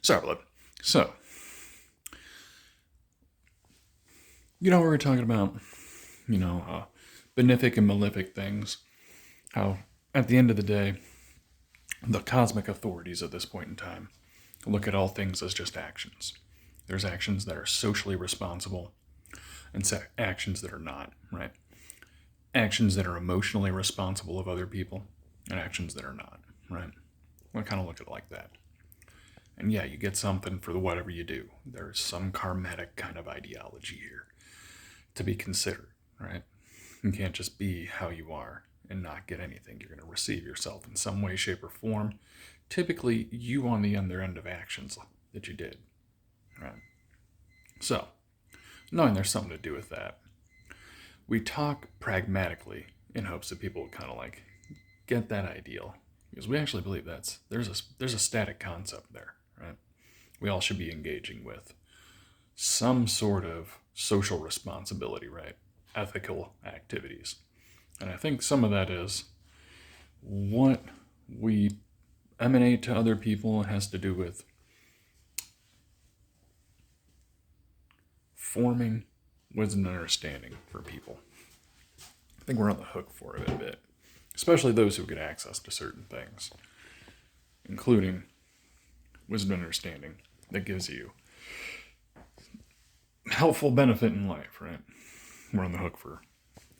Sorry, bud. So, we were talking about, benefic and malefic things. How, at the end of the day, the cosmic authorities at this point in time look at all things as just actions. There's actions that are socially responsible and actions that are not, right? Actions that are emotionally responsible of other people and actions that are not, right? We kind of look at it like that. And yeah, you get something for whatever you do. There's some karmatic kind of ideology here to be considered, right? You can't just be how you are and not get anything. You're going to receive yourself in some way, shape, or form. Typically, you on the other end of actions that you did, right? So, knowing there's something to do with that, we talk pragmatically in hopes that people will kind of like get that ideal, because we actually believe there's a static concept there, right? We all should be engaging with some sort of social responsibility, right? Ethical activities. And I think some of that is what we emanate to other people has to do with forming wisdom and understanding for people. I think we're on the hook for it a bit, especially those who get access to certain things, including wisdom and understanding that gives you helpful benefit in life, right? We're on the hook for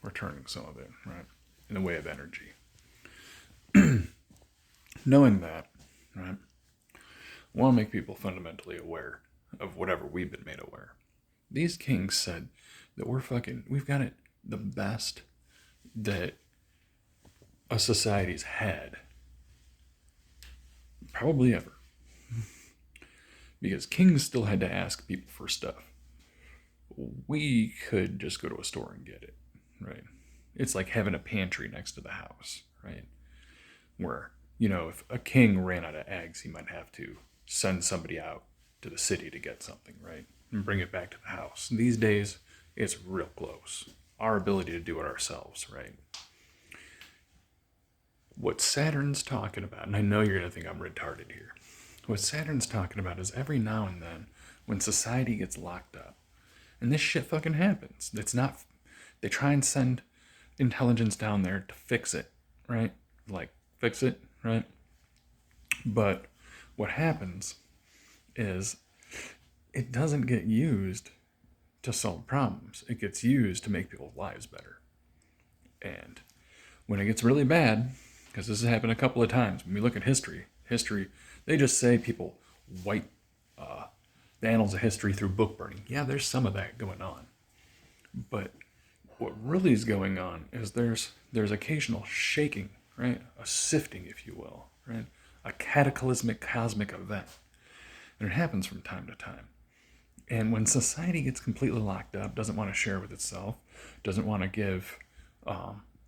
returning some of it, right? In the way of energy. Knowing that, right? I want to make people fundamentally aware of whatever we've been made aware. These kings said that we've got it the best that a society's had probably ever. Because kings still had to ask people for stuff. We could just go to a store and get it, right? It's like having a pantry next to the house, right? Where, if a king ran out of eggs, he might have to send somebody out to the city to get something, right? And bring it back to the house. These days, it's real close. Our ability to do it ourselves, right? What Saturn's talking about, and I know you're going to think I'm retarded here. What Saturn's talking about is every now and then, when society gets locked up, and this shit fucking happens. They try and send intelligence down there to fix it, right? Like, fix it, right? But what happens is it doesn't get used to solve problems. It gets used to make people's lives better. And when it gets really bad, because this has happened a couple of times, when we look at history, they just say people wipe the annals of history through book burning. Yeah, there's some of that going on. But what really is going on is there's occasional shaking, right? A sifting, if you will, right? A cataclysmic cosmic event. And it happens from time to time. And when society gets completely locked up, doesn't want to share with itself, doesn't want to give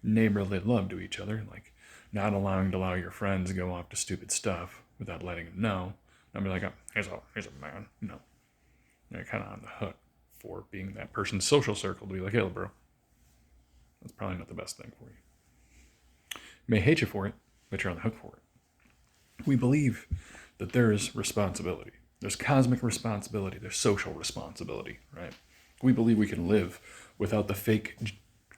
neighborly love to each other, like not allowing to allow your friends to go off to stupid stuff without letting them know, I'd be like, oh, here's a man. No. You're kind of on the hook for being that person's social circle to be like, hey, bro, that's probably not the best thing for you. May hate you for it, but you're on the hook for it. We believe that there is responsibility. There's cosmic responsibility. There's social responsibility, right? We believe we can live without the fake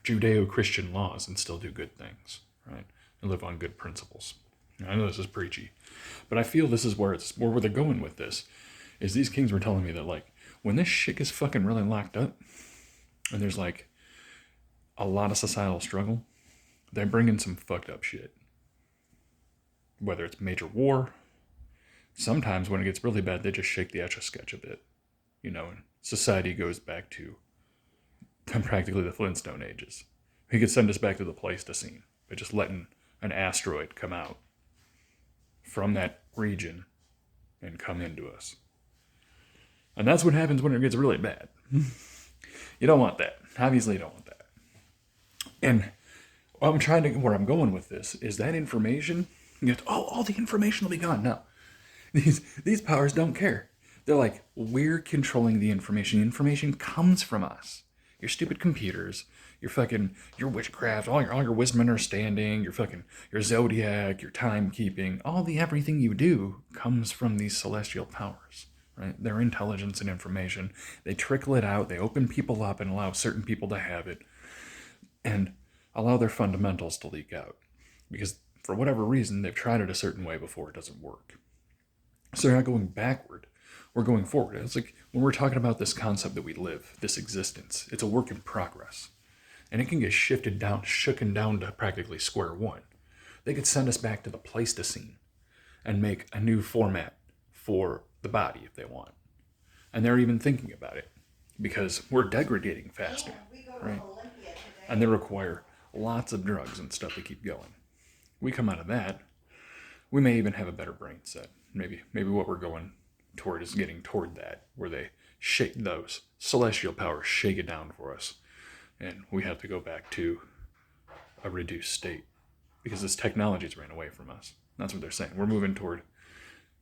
Judeo-Christian laws and still do good things, right? And live on good principles. I know this is preachy, but I feel this is where they're going with this. Is these kings were telling me that, like, when this shit gets fucking really locked up, and there's like a lot of societal struggle, they bring in some fucked up shit. Whether it's major war, sometimes when it gets really bad, they just shake the Etch-a-Sketch a bit, and society goes back to practically the Flintstone ages. He could send us back to the Pleistocene by just letting an asteroid come out from that region and come into us. And that's what happens when it gets really bad. You don't want that. Obviously, you don't want that. And where I'm going with this is that information, all the information will be gone. No. These powers don't care. They're like, we're controlling the information. The information comes from us. Your stupid computers, your witchcraft, all your wisdom understanding, your zodiac, your timekeeping, all the everything you do comes from these celestial powers, right? Their intelligence and information. They trickle it out, they open people up and allow certain people to have it, and allow their fundamentals to leak out. Because for whatever reason, they've tried it a certain way before, it doesn't work. So they're not going backward, we're going forward. It's like when we're talking about this concept that we live, this existence, it's a work in progress. And it can get shooken down to practically square one. They could send us back to the Pleistocene and make a new format for the body if they want. And they're even thinking about it because we're degrading faster, right? And they require lots of drugs and stuff to keep going. We come out of that, we may even have a better brain set. Maybe what we're going toward is getting toward that, where they shake those celestial powers, shake it down for us, and we have to go back to a reduced state because this technology's ran away from us. That's what they're saying. We're moving toward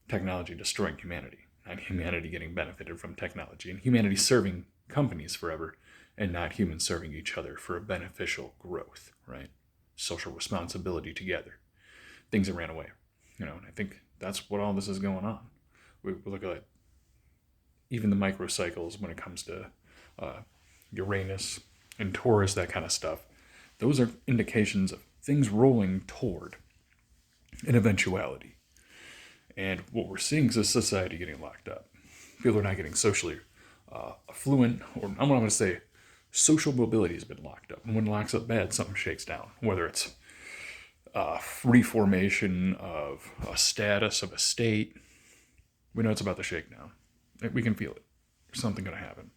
technology destroying humanity, not humanity getting benefited from technology, and humanity serving companies forever, and not humans serving each other for a beneficial growth, right? Social responsibility together. Things that ran away, and I think that's what all this is going on. We look at even the microcycles when it comes to Uranus and Taurus, that kind of stuff. Those are indications of things rolling toward an eventuality. And what we're seeing is a society getting locked up. People are not getting socially affluent, or I'm going to say social mobility has been locked up. And when it locks up bad, something shakes down, whether it's reformation of a status of a state. We know it's about to shake down. We can feel it. There's something going to happen.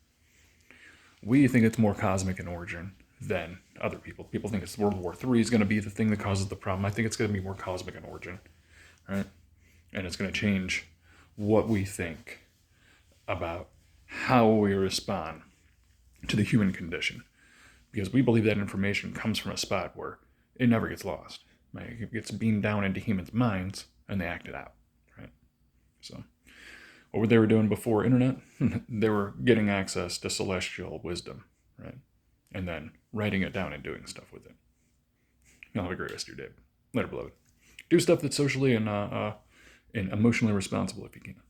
We think it's more cosmic in origin than other people. People think it's World War III is going to be the thing that causes the problem. I think it's going to be more cosmic in origin, right? And it's going to change what we think about how we respond to the human condition. Because we believe that information comes from a spot where it never gets lost. Right? It gets beamed down into humans' minds and they act it out, right? So what they were doing before internet, they were getting access to celestial wisdom, right? And then writing it down and doing stuff with it. You'll have a great rest of your day. Later, beloved. Do stuff that's socially and emotionally responsible if you can.